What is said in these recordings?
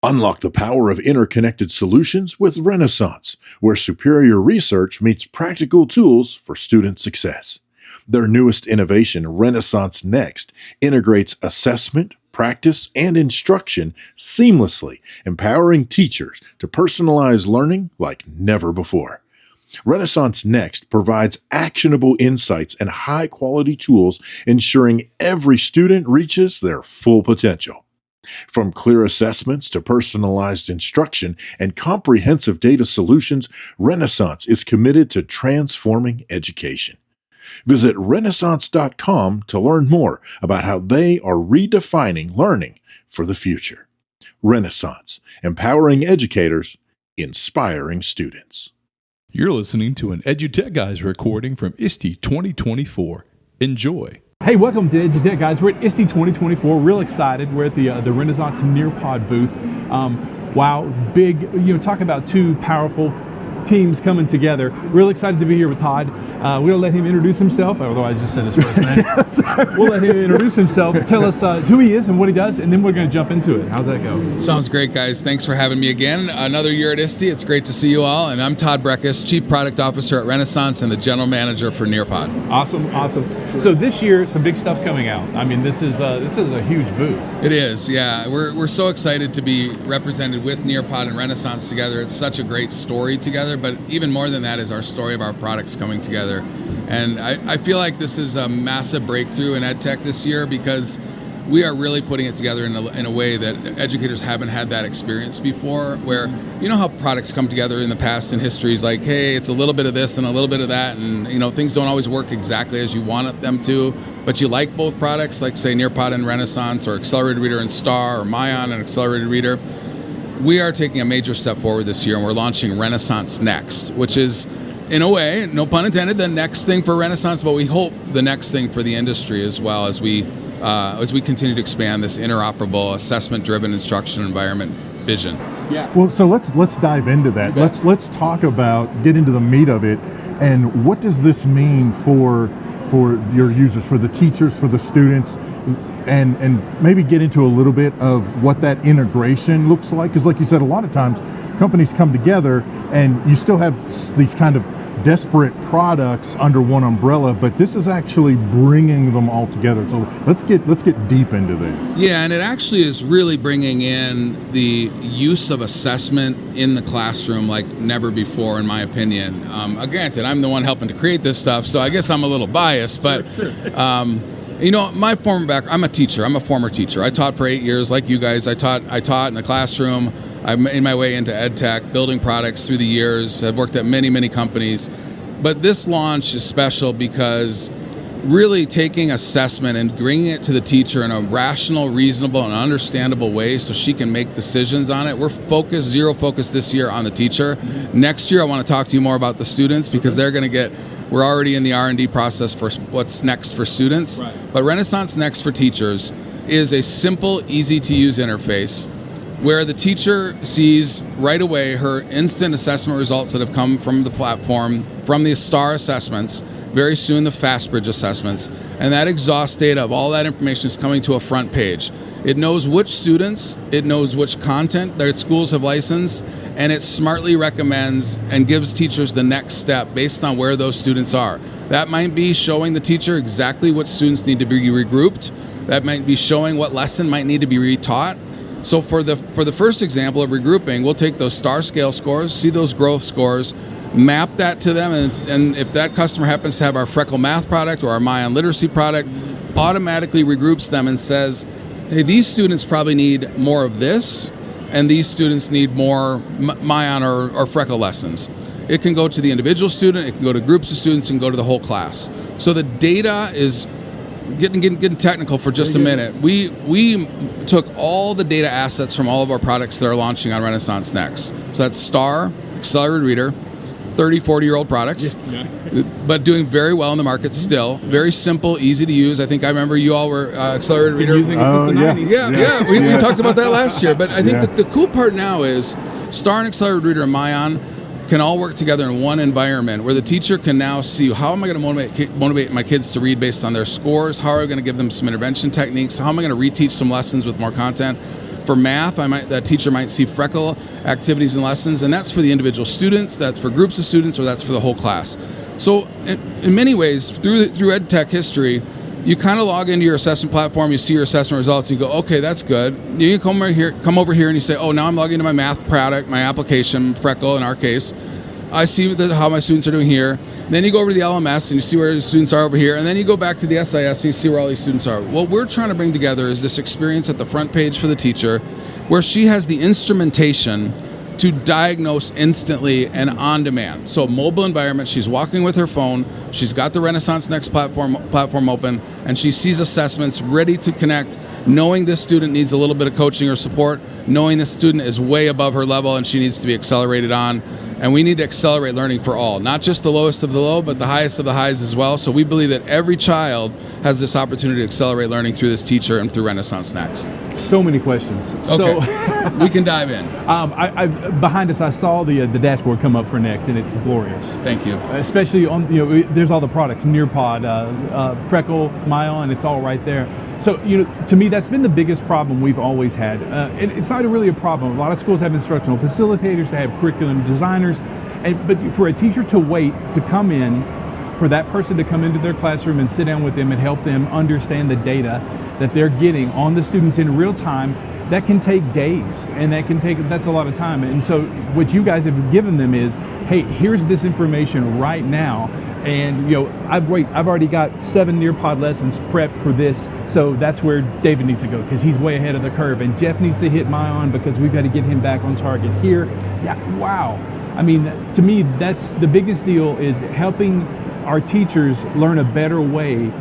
Unlock the power of interconnected solutions with Renaissance, where superior research meets practical tools for student success. Their newest innovation, Renaissance Next, integrates assessment, practice, and instruction seamlessly, empowering teachers to personalize learning like never before. Renaissance Next provides actionable insights and high-quality tools, ensuring every student reaches their full potential. From clear assessments to personalized instruction and comprehensive data solutions, Renaissance is committed to transforming education. Visit Renaissance.com to learn more about how they are redefining learning for the future. Renaissance, empowering educators, inspiring students. You're listening to an EduTechGuys recording from ISTE 2024. Enjoy. Hey, welcome to EduTechGuys. We're at ISTE 2024. Real excited. We're at the Renaissance Nearpod booth. Wow, big, talk about two powerful teams coming together. Real excited to be here with Todd. We'll let him introduce himself, although I just said his first name. We'll let him introduce himself, tell us who he is and what he does, and then we're going to jump into it. How's that go? Sounds great, guys. Thanks for having me again. Another year at ISTE. It's great to see you all. And I'm Todd Brekhus, Chief Product Officer at Renaissance and the General Manager for Nearpod. Awesome. So this year, some big stuff coming out. I mean, this is a huge booth. It is, yeah. We're so excited to be represented with Nearpod and Renaissance together. It's such a great story together, but even more than that is our story of our products coming together. And I feel like this is a massive breakthrough in EdTech this year because we are really putting it together in a way that educators haven't had that experience before, where you know how products come together in the past in history is like, hey, it's a little bit of this and a little bit of that, and things don't always work exactly as you want them to, but you like both products, like say Nearpod and Renaissance, or Accelerated Reader and Star, or Myon and Accelerated Reader. We are taking a major step forward this year, and we're launching Renaissance Next, which is, in a way, no pun intended, the next thing for Renaissance, but we hope the next thing for the industry as well as we continue to expand this interoperable, assessment-driven instruction environment vision. Yeah. Well, so let's dive into that. Let's talk about, get into the meat of it, and what does this mean for your users, for the teachers, for the students, and maybe get into a little bit of what that integration looks like, because like you said, a lot of times companies come together and you still have these kind of desperate products under one umbrella, but this is actually bringing them all together. So let's get deep into this. Yeah, and it actually is really bringing in the use of assessment in the classroom like never before, in my opinion. Granted, I'm the one helping to create this stuff, so I guess I'm a little biased, but sure. My former background, I'm a teacher. I'm a former teacher. I taught for 8 years, like you guys. I taught in the classroom. I made my way into EdTech, building products through the years. I've worked at many, many companies. But this launch is special because really taking assessment and bringing it to the teacher in a rational, reasonable, and understandable way so she can make decisions on it. We're focused, zero focus this year on the teacher. Mm-hmm. Next year, I want to talk to you more about the students because they're going to we're already in the R&D process for what's next for students. Right. But Renaissance Next for teachers is a simple, easy-to-use interface where the teacher sees right away her instant assessment results that have come from the platform, from the STAR assessments, very soon the FastBridge assessments, and that exhaust data of all that information is coming to a front page. It knows which students, it knows which content their schools have licensed, and it smartly recommends and gives teachers the next step based on where those students are. That might be showing the teacher exactly what students need to be regrouped. That might be showing what lesson might need to be retaught. So for the first example of regrouping, we'll take those STAR scale scores, see those growth scores, map that to them, and if that customer happens to have our Freckle Math product or our Myon Literacy product, automatically regroups them and says, hey, these students probably need more of this, and these students need more Myon or Freckle lessons. It can go to the individual student, it can go to groups of students, and go to the whole class. So the data is getting technical for just a minute. We took all the data assets from all of our products that are launching on Renaissance Next. So that's Star, Accelerated Reader, 30, 40-year-old products, but doing very well in the market still. Very simple, easy to use. I think I remember you all were Accelerated Reader. Using it since the 90s. Yeah. We talked about that last year. But I think that the cool part now is Star and Accelerated Reader and Myon can all work together in one environment where the teacher can now see how am I going to motivate my kids to read based on their scores, how are I going to give them some intervention techniques, how am I going to reteach some lessons with more content. For math, that teacher might see freckle activities and lessons, and that's for the individual students, that's for groups of students, or that's for the whole class. So in many ways, through EdTech history, you kind of log into your assessment platform, you see your assessment results, and you go, okay, that's good. You come over here and you say, oh, now I'm logging into my math product, my application, freckle in our case. I see how my students are doing here. Then you go over to the LMS and you see where your students are over here. And then you go back to the SIS and you see where all these students are. What we're trying to bring together is this experience at the front page for the teacher where she has the instrumentation to diagnose instantly and on demand. So mobile environment, she's walking with her phone, she's got the Renaissance Next platform open, and she sees assessments ready to connect, knowing this student needs a little bit of coaching or support, knowing this student is way above her level and she needs to be accelerated on. And we need to accelerate learning for all, not just the lowest of the low, but the highest of the highs as well. So we believe that every child has this opportunity to accelerate learning through this teacher and through Renaissance Next. So many questions. Okay. So we can dive in. Behind us, I saw the dashboard come up for Next, and it's glorious. Thank you. Especially on, there's all the products, Nearpod, Freckle, Myon, it's all right there. So, to me, that's been the biggest problem we've always had. And it's not really a problem. A lot of schools have instructional facilitators, they have curriculum designers, but for a teacher to wait to come in, for that person to come into their classroom and sit down with them and help them understand the data that they're getting on the students in real time, that can take days, and that's a lot of time. And so what you guys have given them is, hey, here's this information right now, and I've already got 7 Nearpod lessons prepped for this, so that's where David needs to go because he's way ahead of the curve, and Jeff needs to hit Myon because we've got to get him back on target here. Yeah, wow. I mean, to me, that's the biggest deal, is helping our teachers learn a better way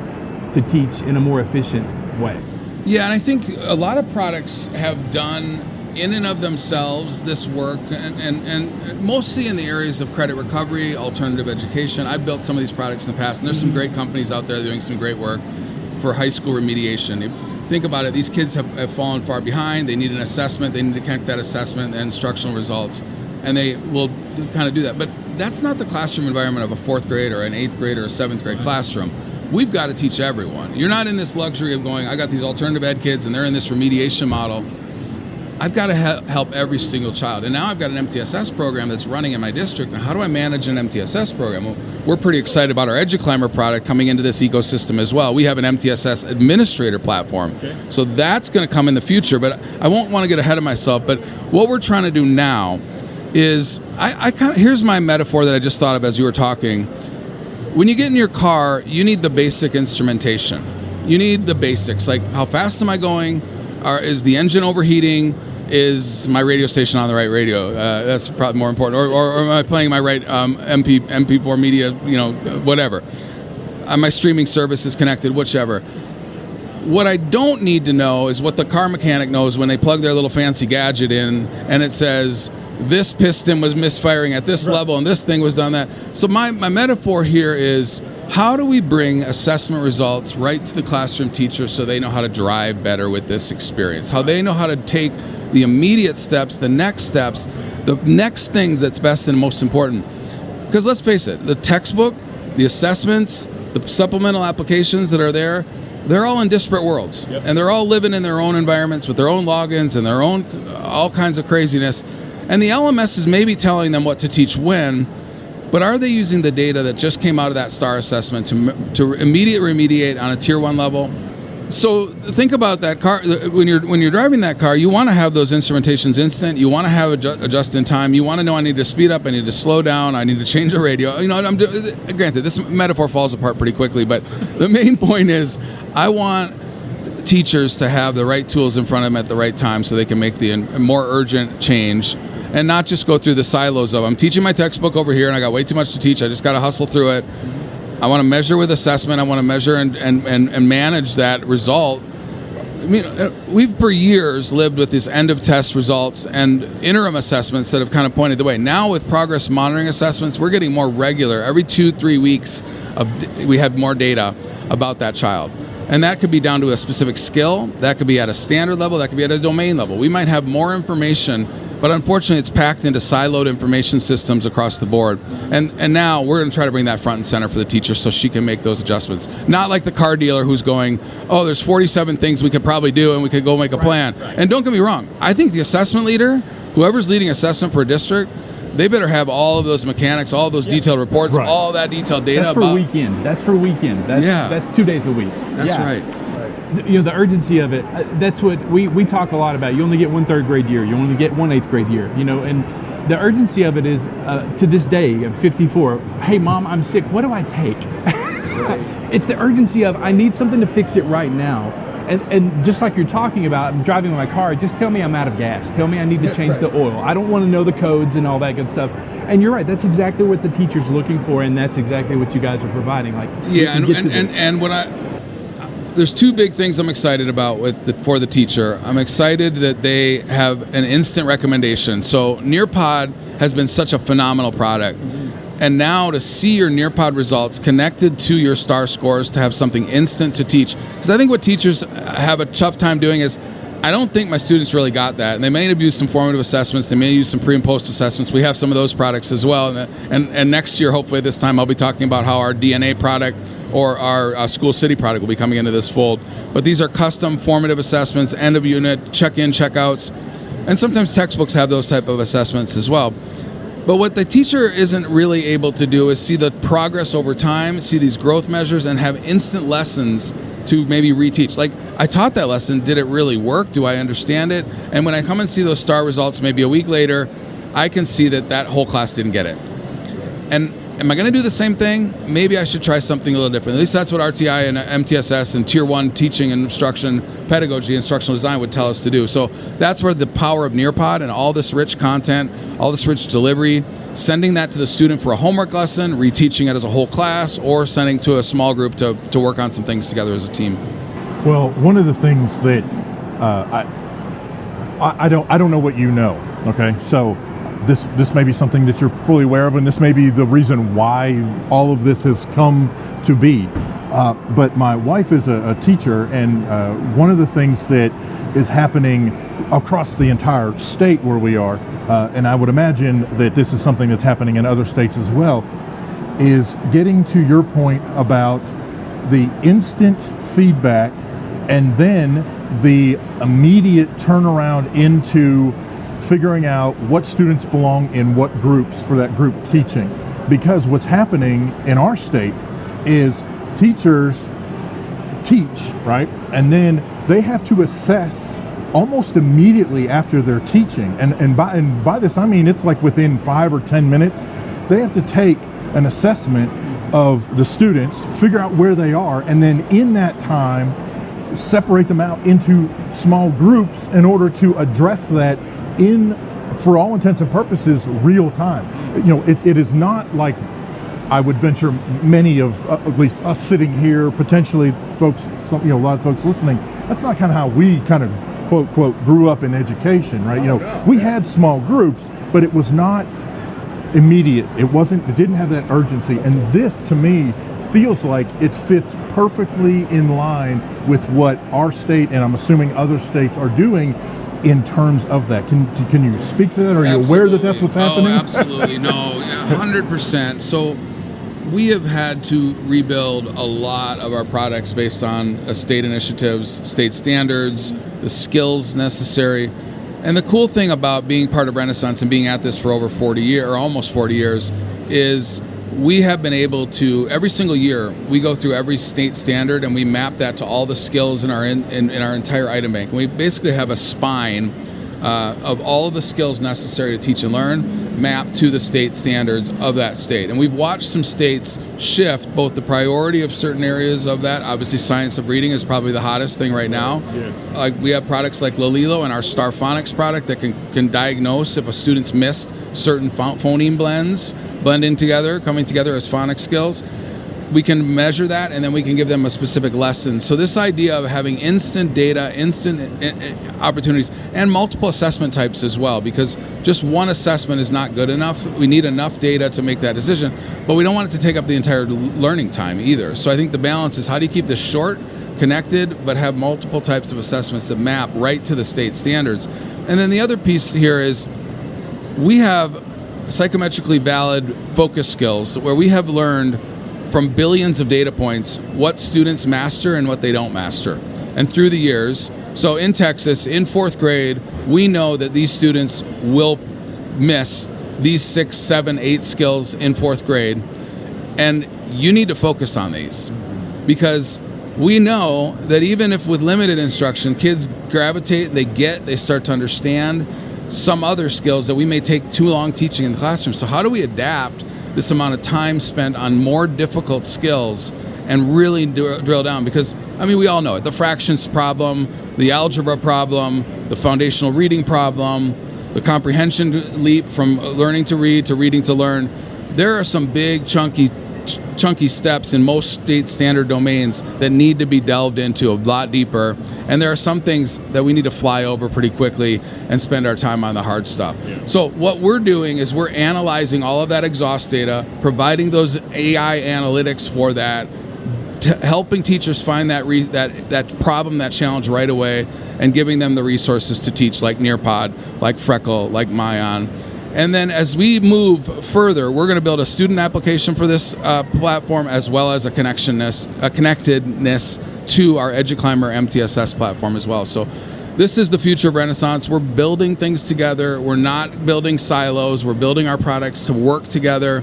to teach in a more efficient way. Yeah, and I think a lot of products have done in and of themselves this work, and mostly in the areas of credit recovery, alternative education. I've built some of these products in the past, and there's some great companies out there doing some great work for high school remediation. Think about it, these kids have fallen far behind, they need an assessment, they need to connect that assessment and instructional results, and they will kind of do that. But that's not the classroom environment of a 4th grade or an 8th grade or a 7th grade classroom. We've got to teach everyone. You're not in this luxury of going, I got these alternative ed kids and they're in this remediation model. I've got to help every single child. And now I've got an MTSS program that's running in my district. And how do I manage an MTSS program? Well, we're pretty excited about our EduClimber product coming into this ecosystem as well. We have an MTSS administrator platform. Okay. So that's going to come in the future, but I won't want to get ahead of myself. But what we're trying to do now is, here's my metaphor that I just thought of as you were talking. When you get in your car, you need the basic instrumentation. You need the basics, like how fast am I going? Is the engine overheating? Is my radio station on the right radio? That's probably more important. Or am I playing my right MP4 media, whatever. My streaming service is connected, whichever. What I don't need to know is what the car mechanic knows when they plug their little fancy gadget in and it says, this piston was misfiring at this level and this thing was done that. So my metaphor here is, how do we bring assessment results right to the classroom teacher so they know how to drive better with this experience? How they know how to take the immediate steps, the next things that's best and most important. Because let's face it, the textbook, the assessments, the supplemental applications that are there, they're all in disparate worlds. Yep. And they're all living in their own environments with their own logins and their own all kinds of craziness. And the LMS is maybe telling them what to teach when, but are they using the data that just came out of that STAR assessment to immediately remediate on a tier 1 level? So think about that car. When you're driving that car, you want to have those instrumentations instant. You want to have adjust in time. You want to know I need to speed up, I need to slow down, I need to change the radio. Granted, this metaphor falls apart pretty quickly, but the main point is I want teachers to have the right tools in front of them at the right time so they can make the more urgent change and not just go through the silos of, I'm teaching my textbook over here and I got way too much to teach, I just got to hustle through it. I want to measure with assessment, I want to measure and manage that result. I mean, we've for years lived with these end of test results and interim assessments that have kind of pointed the way. Now with progress monitoring assessments, we're getting more regular. Every 2-3 weeks we have more data about that child. And that could be down to a specific skill, that could be at a standard level, that could be at a domain level. We might have more information But unfortunately, it's packed into siloed information systems across the board. And now we're going to try to bring that front and center for the teacher so she can make those adjustments. Not like the car dealer who's going, oh, there's 47 things we could probably do and we could go make a plan. And don't get me wrong, I think the assessment leader, whoever's leading assessment for a district, they better have all of those mechanics, all of those detailed reports, all that detailed data. That's for weekend. That's 2 days a week. That's right. You know, the urgency of it, that's what we talk a lot about. You only get 1 3rd grade year. You only get 1 8th grade year, you know, and the urgency of it is, to this day, at 54, hey, Mom, I'm sick. What do I take? It's the urgency of, I need something to fix it right now. And just like you're talking about, I'm driving my car, just tell me I'm out of gas. Tell me I need to change the oil. I don't want to know the codes and all that good stuff. And you're right, that's exactly what the teacher's looking for, and that's exactly what you guys are providing. Like, and what there's 2 big things I'm excited about for the teacher. I'm excited that they have an instant recommendation. So Nearpod has been such a phenomenal product. And now to see your Nearpod results connected to your STAR scores, to have something instant to teach. Because I think what teachers have a tough time doing is, I don't think my students really got that. And they may have used some formative assessments. They may use some pre and post assessments. We have some of those products as well. And next year, hopefully this time, I'll be talking about how our DNA product or our School City product will be coming into this fold. But these are custom formative assessments, end of unit, check-in, checkouts. And sometimes textbooks have those type of assessments as well. But what the teacher isn't really able to do is see the progress over time, see these growth measures, and have instant lessons to maybe reteach. Like, I taught that lesson, did it really work? Do I understand it? And when I come and see those STAR results maybe a week later, I can see that whole class didn't get it. And am I going to do the same thing? Maybe I should try something a little different. At least that's what RTI and MTSS and Tier 1 teaching and instruction, pedagogy, instructional design would tell us to do. So that's where the power of Nearpod and all this rich content, all this rich delivery, sending that to the student for a homework lesson, reteaching it as a whole class, or sending to a small group to work on some things together as a team. Well, one of the things that I don't know what you know, okay? So this may be something that you're fully aware of, and this may be the reason why all of this has come to be. But my wife is a teacher, and one of the things that is happening across the entire state where we are, and I would imagine that this is something that's happening in other states as well, is getting to your point about the instant feedback and then the immediate turnaround into figuring out what students belong in what groups for that group teaching. Because what's happening in our state is teachers teach, right? And then they have to assess almost immediately after they're teaching. And by this, I mean, it's like within 5 or 10 minutes, they have to take an assessment of the students, figure out where they are, and then in that time, separate them out into small groups in order to address that in, for all intents and purposes, real time. You know, it is not like, I would venture many of at least us sitting here, potentially folks, a lot of folks listening, that's not kind of how we kind of quote grew up in education, right? You know, we had small groups, but it was not immediate. It didn't have that urgency. And this to me feels like it fits perfectly in line with what our state, and I'm assuming other states, are doing in terms of that. Can you speak to that? Are you aware that that's what's happening? Oh, absolutely. No, 100%. So we have had to rebuild a lot of our products based on state initiatives, state standards, the skills necessary. And the cool thing about being part of Renaissance and being at this for over 40 years, or almost 40 years, is we have been able to, every single year, we go through every state standard and we map that to all the skills in our entire item bank. And we basically have a spine of all of the skills necessary to teach and learn mapped to the state standards of that state. And we've watched some states shift both the priority of certain areas of that. Obviously, science of reading is probably the hottest thing right now. Yes. Like we have products like Lalilo and our Star Phonics product that can diagnose if a student's missed certain phoneme blends, blending together, coming together as phonics skills. We can measure that, and then we can give them a specific lesson. So this idea of having instant data, instant opportunities, and multiple assessment types as well, because just one assessment is not good enough. We need enough data to make that decision, but we don't want it to take up the entire learning time either. So I think the balance is, how do you keep this short, connected, but have multiple types of assessments that map right to the state standards? And then the other piece here is, we have psychometrically valid focus skills where we have learned from billions of data points what students master and what they don't master. And through the years, so in Texas, in 4th grade, we know that these students will miss these 6, 7, 8 skills in 4th grade. And you need to focus on these, because we know that even if with limited instruction, kids gravitate, they start to understand some other skills that we may take too long teaching in the classroom. So how do we adapt this amount of time spent on more difficult skills and really drill down? Because, I mean, we all know it. The fractions problem, the algebra problem, the foundational reading problem, the comprehension leap from learning to read to reading to learn. There are some big, chunky steps in most state standard domains that need to be delved into a lot deeper. And there are some things that we need to fly over pretty quickly and spend our time on the hard stuff. So what we're doing is we're analyzing all of that exhaust data, providing those AI analytics for that, helping teachers find that problem, that challenge right away, and giving them the resources to teach, like Nearpod, like Freckle, like Mayan. And then as we move further, we're going to build a student application for this platform, as well as a connectedness to our EduClimber MTSS platform as well. So this is the future of Renaissance. We're building things together. We're not building silos. We're building our products to work together.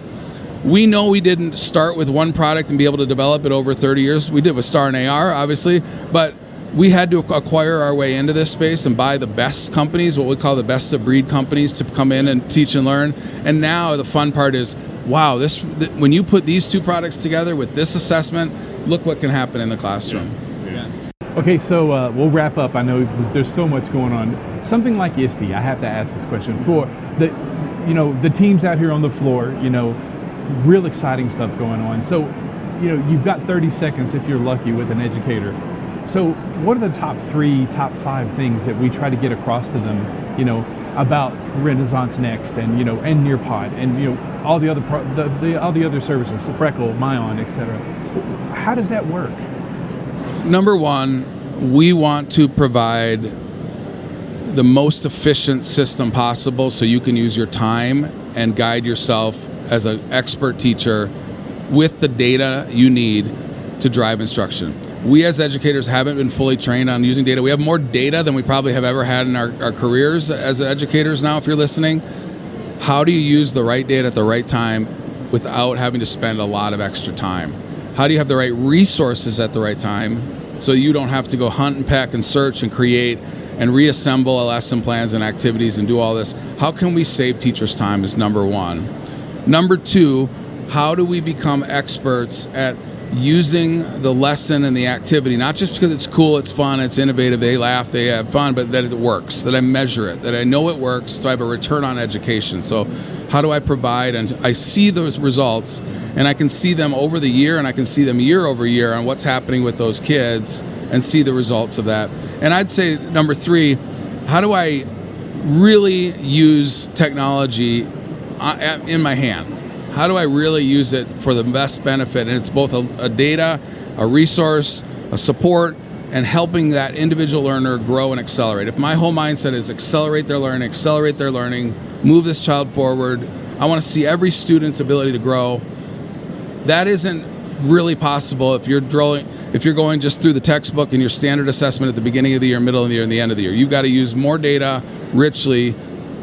We know we didn't start with one product and be able to develop it over 30 years. We did with Star and AR, obviously, but we had to acquire our way into this space and buy the best companies, what we call the best of breed companies, to come in and teach and learn. And now the fun part is, wow, when you put these two products together with this assessment, look what can happen in the classroom. Okay, so we'll wrap up. I know there's so much going on. Something like ISTE, I have to ask this question for the teams out here on the floor. Real exciting stuff going on. So, you've got 30 seconds if you're lucky with an educator. So what are the top 3, top 5 things that we try to get across to them, about Renaissance Next and, and Nearpod and, all the other all the other services, Freckle, Mayan, etc. How does that work? Number one, we want to provide the most efficient system possible so you can use your time and guide yourself as an expert teacher with the data you need to drive instruction. We as educators haven't been fully trained on using data. We have more data than we probably have ever had in our careers as educators now, if you're listening. How do you use the right data at the right time without having to spend a lot of extra time? How do you have the right resources at the right time so you don't have to go hunt and peck and search and create and reassemble lesson plans and activities and do all this? How can we save teachers time is number one. Number two, how do we become experts at using the lesson and the activity, not just because it's cool, it's fun, it's innovative, they laugh, they have fun, but that it works, that I measure it, that I know it works, so I have a return on education. So how do I provide, and I see those results, and I can see them over the year, and I can see them year over year on what's happening with those kids and see the results of that. And I'd say number three, how do I really use technology in my hand? How do I really use it for the best benefit? And it's both a data, a resource, a support, and helping that individual learner grow and accelerate. If my whole mindset is accelerate their learning, move this child forward, I want to see every student's ability to grow. That isn't really possible if you're going just through the textbook and your standard assessment at the beginning of the year, middle of the year, and the end of the year. You've got to use more data richly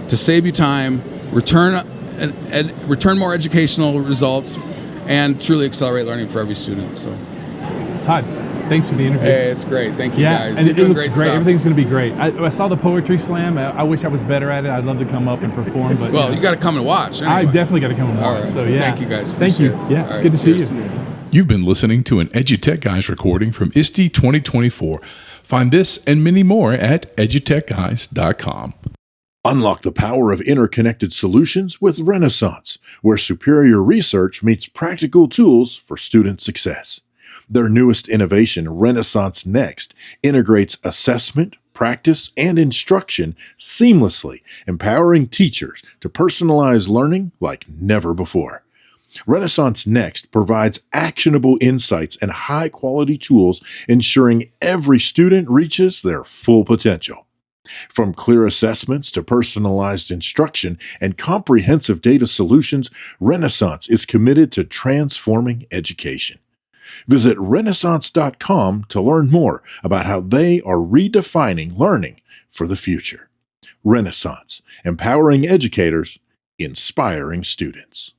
to save you time, return more educational results, and truly accelerate learning for every student. So, Todd, thanks for the interview. Hey, it's great. Thank you, guys. And You're it doing looks great great. stuff. Everything's going to be great. I saw the poetry slam. I wish I was better at it. I'd love to come up and perform. But well, you got to come and watch. Anyway. I definitely got to come and watch. All right. So yeah, Thank you guys. Thank you. Yeah, All right. good to Cheers. see you. You've been listening to an EduTechGuys recording from ISTE 2024. Find this and many more at edutechguys.com. Unlock the power of interconnected solutions with Renaissance, where superior research meets practical tools for student success. Their newest innovation, Renaissance Next, integrates assessment, practice, and instruction seamlessly, empowering teachers to personalize learning like never before. Renaissance Next provides actionable insights and high-quality tools, ensuring every student reaches their full potential. From clear assessments to personalized instruction and comprehensive data solutions, Renaissance is committed to transforming education. Visit Renaissance.com to learn more about how they are redefining learning for the future. Renaissance, empowering educators, inspiring students.